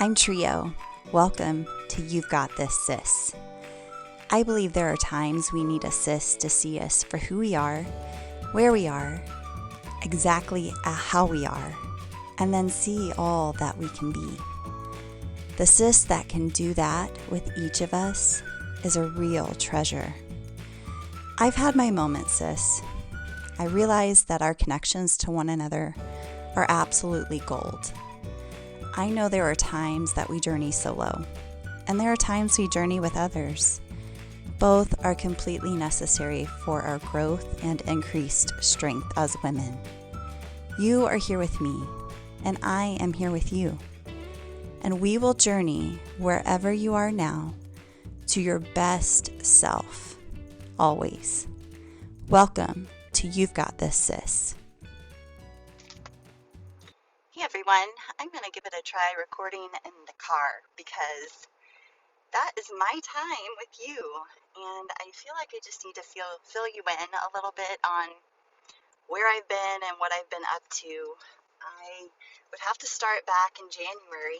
I'm Trio. Welcome to You've Got This, Sis. I believe there are times we need a sis to see us for who we are, where we are, exactly how we are, and then see all that we can be. The sis that can do that with each of us is a real treasure. I've had my moments, sis. I realize that our connections to one another are absolutely gold. I know there are times that we journey solo, and there are times we journey with others. Both are completely necessary for our growth and increased strength as women. You are here with me, and I am here with you. And we will journey wherever you are now to your best self, always. Welcome to You've Got This, Sis. Hey everyone, I'm going to give it a try recording in the car because that is my time with you, and I feel like I just need to fill you in a little bit on where I've been and what I've been up to. I would have to start back in January.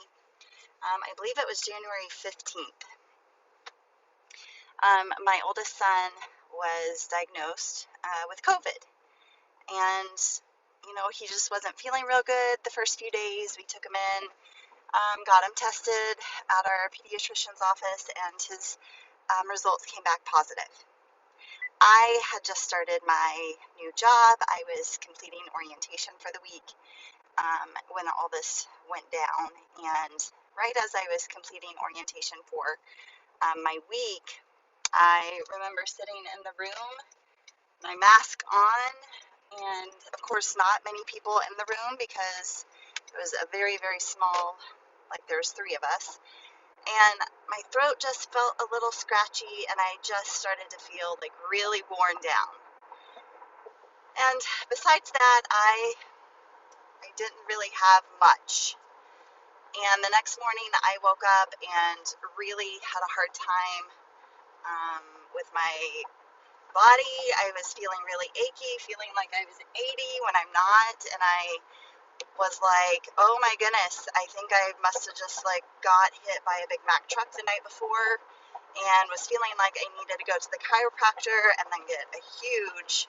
I believe it was January 15th. My oldest son was diagnosed with COVID, and he just wasn't feeling real good the first few days. We took him in, got him tested at our pediatrician's office, and his results came back positive. I had just started my new job. I was completing orientation for the week when all this went down, and right as I was completing orientation for my week, I remember sitting in the room, my mask on, and of course not many people in the room because it was a very, very small, like there's three of us, and my throat just felt a little scratchy, and I just started to feel like really worn down. And besides that, I didn't really have much. And the next morning I woke up and really had a hard time with my body. I was feeling really achy, feeling like I was 80 when I'm not, and I was like, oh my goodness, I think I must have just got hit by a Big Mac truck the night before, and was feeling like I needed to go to the chiropractor and then get a huge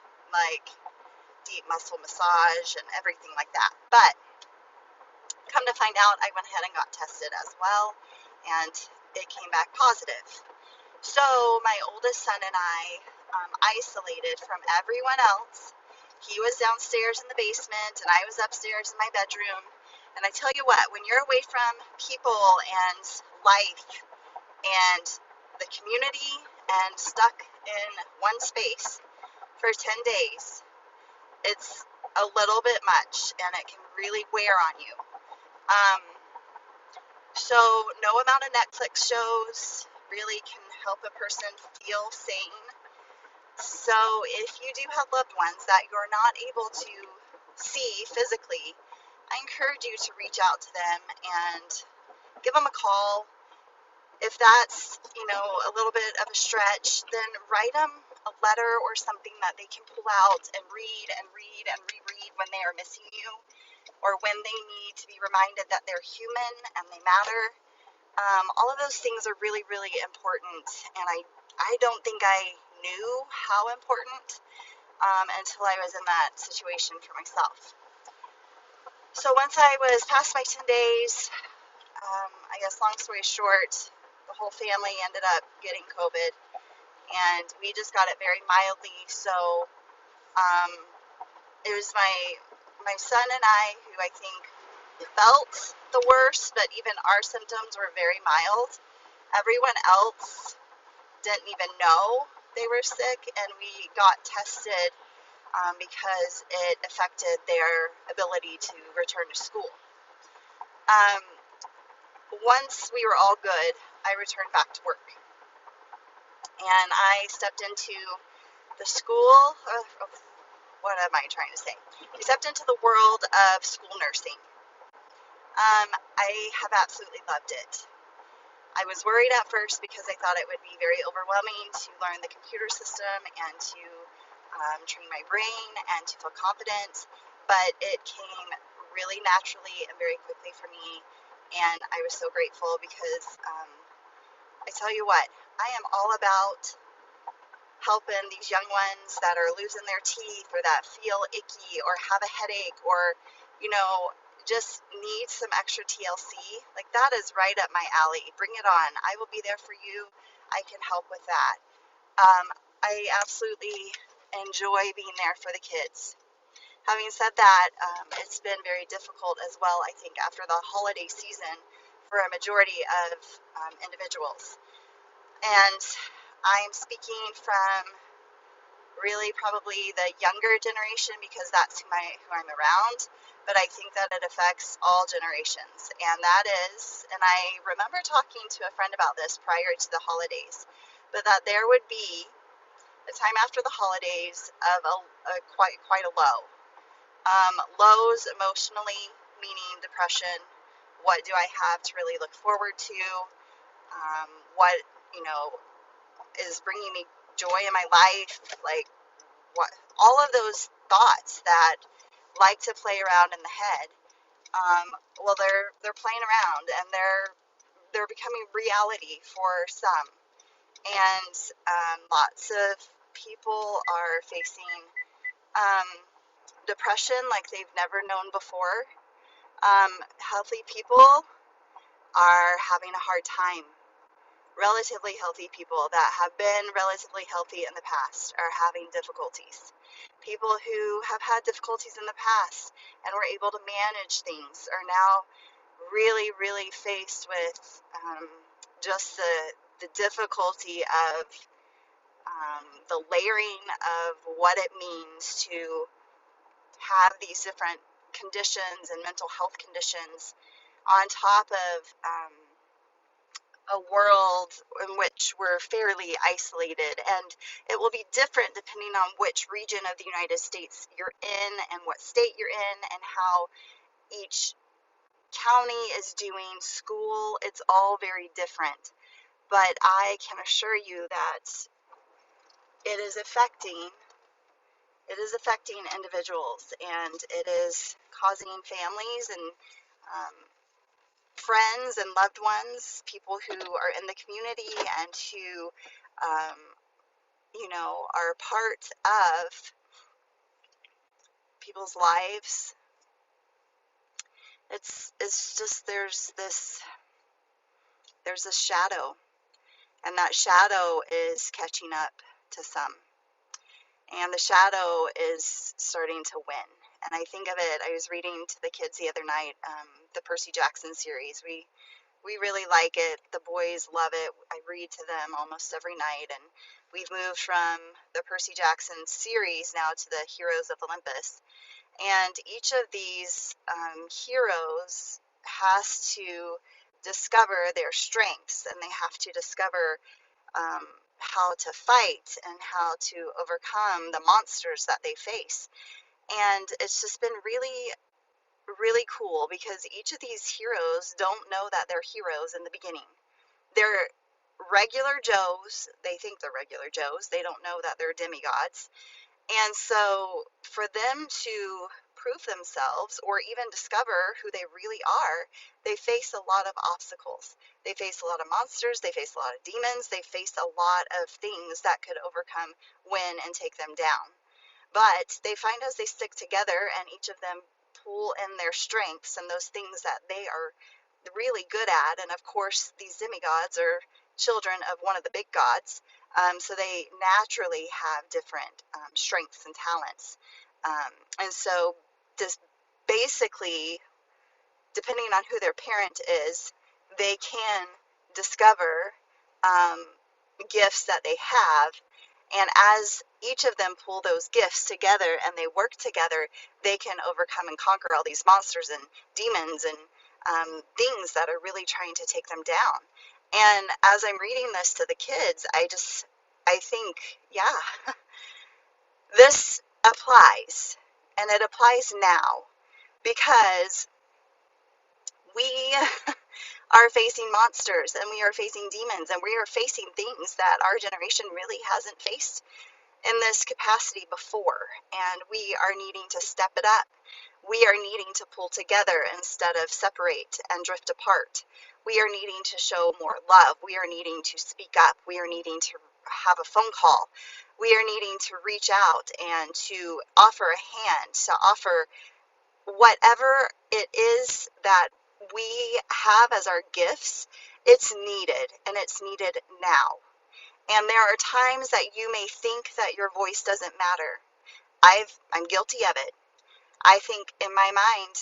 deep muscle massage and everything like that. But come to find out, I went ahead and got tested as well, and it came back positive. So my oldest son and I isolated from everyone else. He was downstairs in the basement, and I was upstairs in my bedroom. And I tell you what, when you're away from people and life and the community and stuck in one space for 10 days, it's a little bit much, and it can really wear on you. So no amount of Netflix shows really can help a person feel sane. So if you do have loved ones that you're not able to see physically, I encourage you to reach out to them and give them a call. If that's, a little bit of a stretch, then write them a letter or something that they can pull out and read and read and reread when they are missing you, or when they need to be reminded that they're human and they matter. All of those things are really, really important, and I don't think I knew how important until I was in that situation for myself. So once I was past my 10 days, I guess long story short, the whole family ended up getting COVID, and we just got it very mildly. So it was my son and I who I think felt the worst, but even our symptoms were very mild. Everyone else didn't even know they were sick, and we got tested because it affected their ability to return to school. Once we were all good, I returned back to work, and I stepped into the school. What am I trying to say? I stepped into the world of school nursing. I have absolutely loved it. I was worried at first because I thought it would be very overwhelming to learn the computer system and to train my brain and to feel confident, but it came really naturally and very quickly for me And I was so grateful because I tell you what, I am all about helping these young ones that are losing their teeth or that feel icky or have a headache or, you know, just need some extra TLC. Like that is right up my alley. Bring it on. I will be there for you. I can help with that. I absolutely enjoy being there for the kids. Having said that, it's been very difficult as well, I think, after the holiday season for a majority of individuals. And I'm speaking from really probably the younger generation because that's who I'm around. But I think that it affects all generations. And that is, and I remember talking to a friend about this prior to the holidays, but that there would be a time after the holidays of a quite a low. Lows emotionally, meaning depression. What do I have to really look forward to? What, you know, is bringing me joy in my life? Like, what, all of those thoughts that like to play around in the head. Well, they're playing around and they're becoming reality for some. And lots of people are facing um, depression like they've never known before. Healthy people are having a hard time. Relatively healthy people that have been relatively healthy in the past are having difficulties. People who have had difficulties in the past and were able to manage things are now really, really faced with just the difficulty of the layering of what it means to have these different conditions and mental health conditions on top of a world in which we're fairly isolated, and it will be different depending on which region of the United States you're in and what state you're in and how each county is doing school. It's all very different, but I can assure you that it is affecting individuals, and it is causing families and um, friends and loved ones, people who are in the community and who, um, are part of people's lives. It's just there's this shadow, and that shadow is catching up to some, and the shadow is starting to win. And I think of it. I was reading to the kids the other night, the Percy Jackson series. We really like it. The boys love it. I read to them almost every night. And we've moved from the Percy Jackson series now to the Heroes of Olympus. And each of these heroes has to discover their strengths, and they have to discover how to fight and how to overcome the monsters that they face. And it's just been really, really cool because each of these heroes don't know that they're heroes in the beginning. They're regular Joes. They think they're regular Joes. They don't know that they're demigods. And so for them to prove themselves or even discover who they really are, they face a lot of obstacles. They face a lot of monsters. They face a lot of demons. They face a lot of things that could overcome, win, and take them down. But they find as they stick together and each of them pull in their strengths and those things that they are really good at. And of course, these demigods are children of one of the big gods. So they naturally have different strengths and talents. And so this basically, depending on who their parent is, they can discover gifts that they have. And as each of them pull those gifts together and they work together, they can overcome and conquer all these monsters and demons and things that are really trying to take them down. And as I'm reading this to the kids, I think, yeah, this applies. And it applies now because we are facing monsters and we are facing demons and we are facing things that our generation really hasn't faced in this capacity before, and we are needing to step it up. We are needing to pull together instead of separate and drift apart. We are needing to show more love. We are needing to speak up. We are needing to have a phone call. We are needing to reach out and to offer a hand, to offer whatever it is that we have as our gifts. It's needed, and it's needed now. And there are times that you may think that your voice doesn't matter. I'm guilty of it. I think in my mind,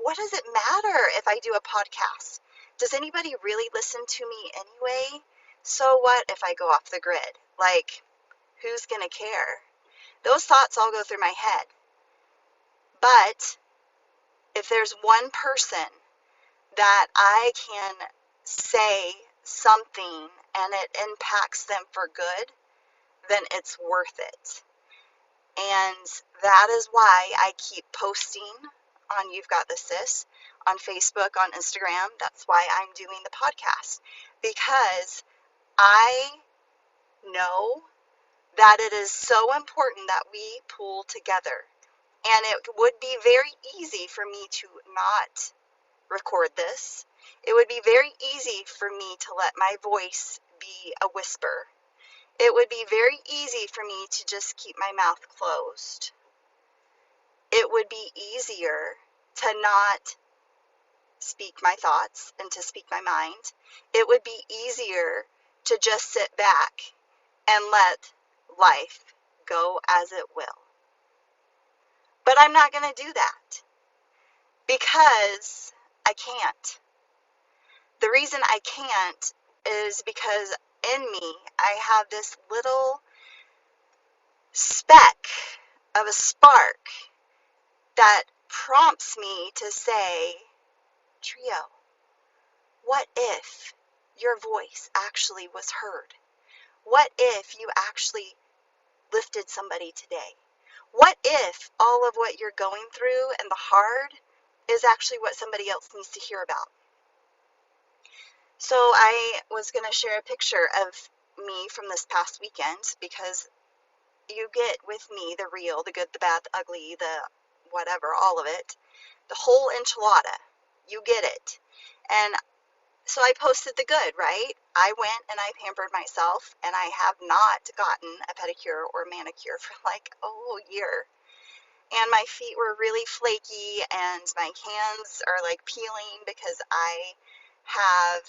what does it matter if I do a podcast? Does anybody really listen to me anyway? So what if I go off the grid? Like, who's going to care? Those thoughts all go through my head. But if there's one person that I can say something and it impacts them for good, then it's worth it. And that is why I keep posting on You've Got the Sis, on Facebook, on Instagram. That's why I'm doing the podcast, because I know that it is so important that we pull together. And it would be very easy for me to not record this. It would be very easy for me to let my voice be a whisper. It would be very easy for me to just keep my mouth closed. It would be easier to not speak my thoughts and to speak my mind. It would be easier to just sit back and let life go as it will. But I'm not going to do that because I can't. The reason I can't is because in me I have this little speck of a spark that prompts me to say, Trio, what if your voice actually was heard? What if you actually lifted somebody today? What if all of what you're going through and the hard is actually what somebody else needs to hear about? So I was going to share a picture of me from this past weekend, because you get with me the real, the good, the bad, the ugly, the whatever, all of it, the whole enchilada. You get it. And so I posted the good, right? I went and I pampered myself, and I have not gotten a pedicure or manicure for like a whole year. And my feet were really flaky, and my hands are like peeling because I have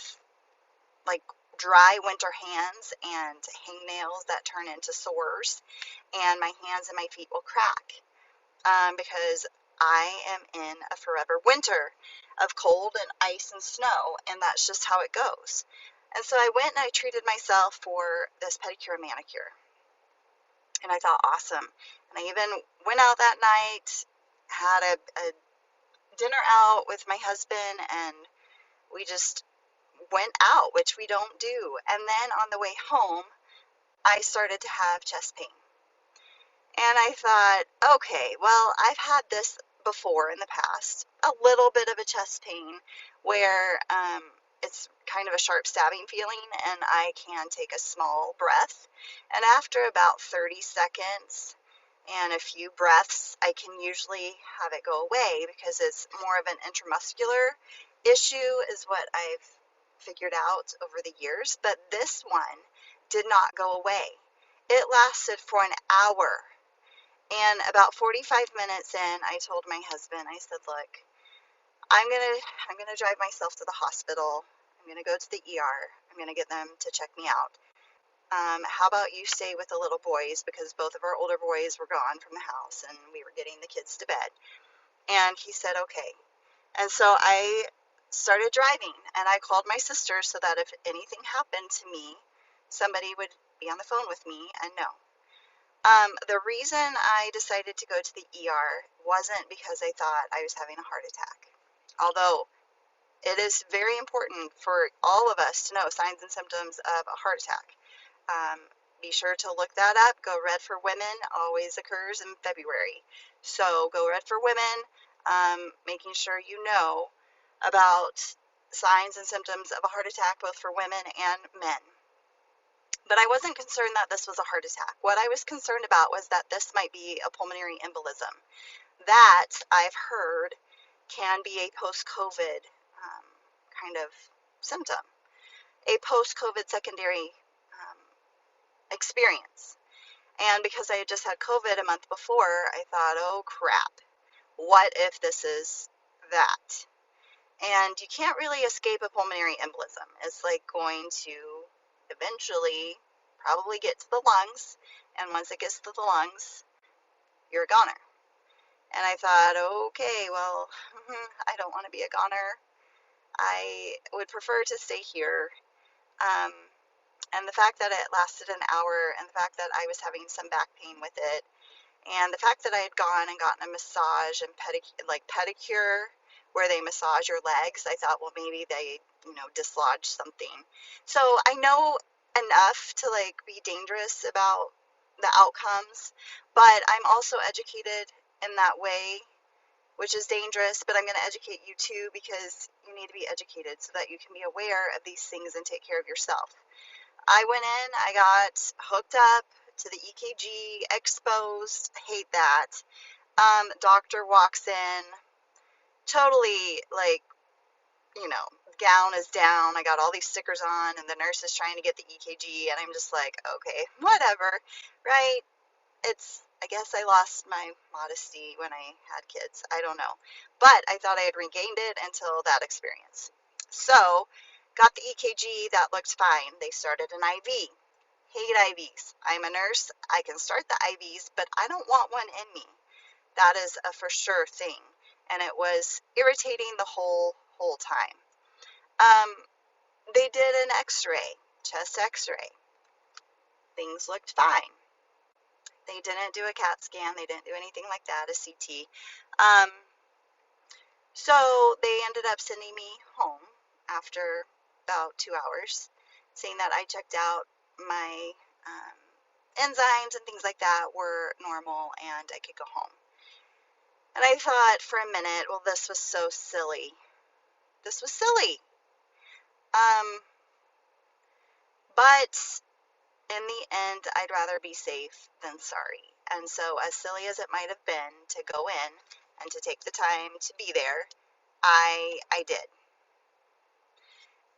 like dry winter hands and hangnails that turn into sores, and my hands and my feet will crack because I am in a forever winter of cold and ice and snow, and that's just how it goes. And so I went and I treated myself for this pedicure and manicure, and I thought, awesome. And I even went out that night, had a dinner out with my husband, and we just went out, which we don't do. And then on the way home, I started to have chest pain. And I thought, okay, well, I've had this before in the past, a little bit of a chest pain where it's kind of a sharp stabbing feeling, and I can take a small breath. And after about 30 seconds and a few breaths, I can usually have it go away, because it's more of an intramuscular issue is what I've figured out over the years. But this one did not go away. It lasted for an hour. And about 45 minutes in, I told my husband, I said, look, I'm gonna drive myself to the hospital. I'm gonna go to the ER. I'm gonna get them to check me out. How about you stay with the little boys, because both of our older boys were gone from the house and we were getting the kids to bed. And he said, okay. And so I started driving, and I called my sister so that if anything happened to me, somebody would be on the phone with me and know. The reason I decided to go to the ER wasn't because I thought I was having a heart attack. Although it is very important for all of us to know signs and symptoms of a heart attack. Be sure to look that up. Go Red for Women always occurs in February. So Go Red for Women, making sure you know about signs and symptoms of a heart attack, both for women and men. But I wasn't concerned that this was a heart attack. What I was concerned about was that this might be a pulmonary embolism. That I've heard can be a post-COVID kind of symptom, a post-COVID secondary experience. And because I had just had COVID a month before, I thought, oh crap, what if this is that? And you can't really escape a pulmonary embolism. It's like going to eventually probably get to the lungs, and once it gets to the lungs, you're a goner. And I thought, okay, well, I don't want to be a goner. I would prefer to stay here. And the fact that it lasted an hour, and the fact that I was having some back pain with it, and the fact that I had gone and gotten a massage and pedicure where they massage your legs, I thought, well, maybe they, dislodged something. So I know enough to be dangerous about the outcomes, but I'm also educated in that way, which is dangerous, but I'm going to educate you too, because you need to be educated so that you can be aware of these things and take care of yourself. I went in, I got hooked up to the EKG, exposed, hate that. Doctor walks in, totally gown is down. I got all these stickers on, and the nurse is trying to get the EKG, and I'm just like, okay, whatever, right? I guess I lost my modesty when I had kids. I don't know. But I thought I had regained it until that experience. So, got the EKG, that looked fine. They started an IV. Hate IVs. I'm a nurse. I can start the IVs, but I don't want one in me. That is a for sure thing. And it was irritating the whole time. They did an x-ray, chest x-ray. Things looked fine. They didn't do a CAT scan. They didn't do anything like that, a CT. So they ended up sending me home after about 2 hours, saying that I checked out, my enzymes and things like that were normal and I could go home. And I thought for a minute, well, this was so silly. This was silly. But in the end, I'd rather be safe than sorry. And so, as silly as it might have been to go in and to take the time to be there, I did.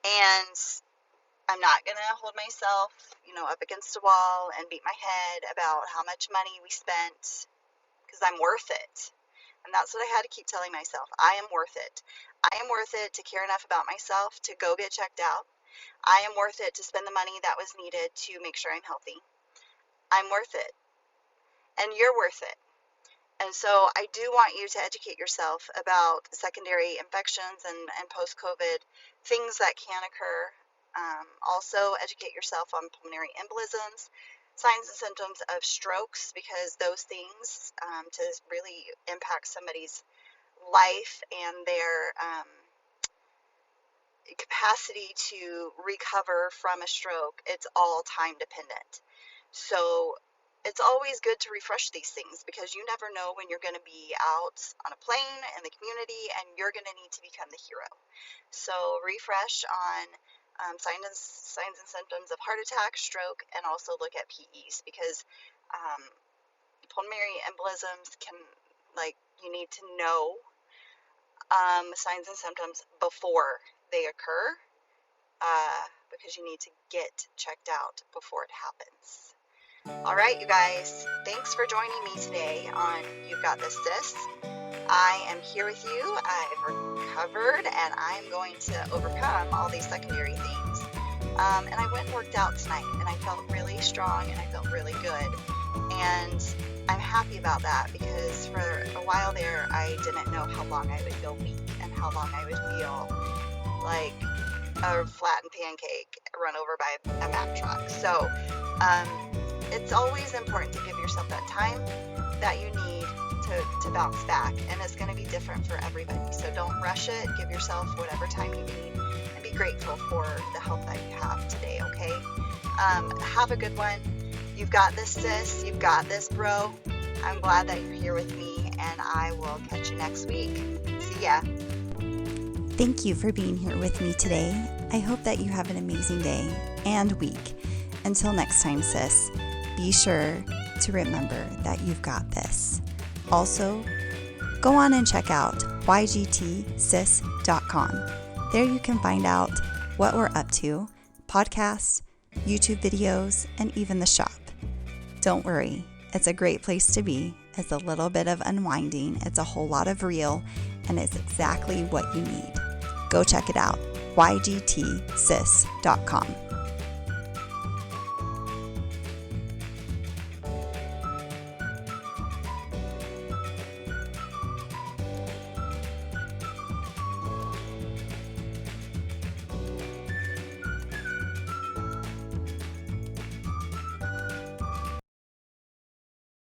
And I'm not going to hold myself, up against a wall and beat my head about how much money we spent, because I'm worth it. And that's what I had to keep telling myself. I am worth it. I am worth it to care enough about myself to go get checked out. I am worth it to spend the money that was needed to make sure I'm healthy. I'm worth it. And you're worth it. And so I do want you to educate yourself about secondary infections and post-COVID things that can occur. Also educate yourself on pulmonary embolisms, signs and symptoms of strokes, because those things to really impact somebody's life and their capacity to recover from a stroke, it's all time dependent. So it's always good to refresh these things, because you never know when you're going to be out on a plane in the community and you're going to need to become the hero. So refresh on signs and symptoms of heart attack, stroke, and also look at PEs, because pulmonary embolisms can, you need to know signs and symptoms before they occur, because you need to get checked out before it happens. All right, you guys, thanks for joining me today on You've Got This, Sis. I am here with you. I've recovered, and I'm going to overcome all these secondary things. And I went and worked out tonight, and I felt really strong, and I felt really good. And I'm happy about that, because for a while there, I didn't know how long I would feel weak and how long I would feel like a flattened pancake run over by a Mack truck. So it's always important to give yourself that time that you need to bounce back, and it's going to be different for everybody. So don't rush it. Give yourself whatever time you need, and be grateful for the help that you have today, okay? Have a good one. You've got this, sis. You've got this, bro. I'm glad that you're here with me, and I will catch you next week. See ya. Thank you for being here with me today. I hope that you have an amazing day and week. Until next time, sis, be sure to remember that you've got this. Also, go on and check out ygtsis.com. There you can find out what we're up to, podcasts, YouTube videos, and even the shop. Don't worry, it's a great place to be. It's a little bit of unwinding, it's a whole lot of real, and it's exactly what you need. Go check it out, ygtsis.com.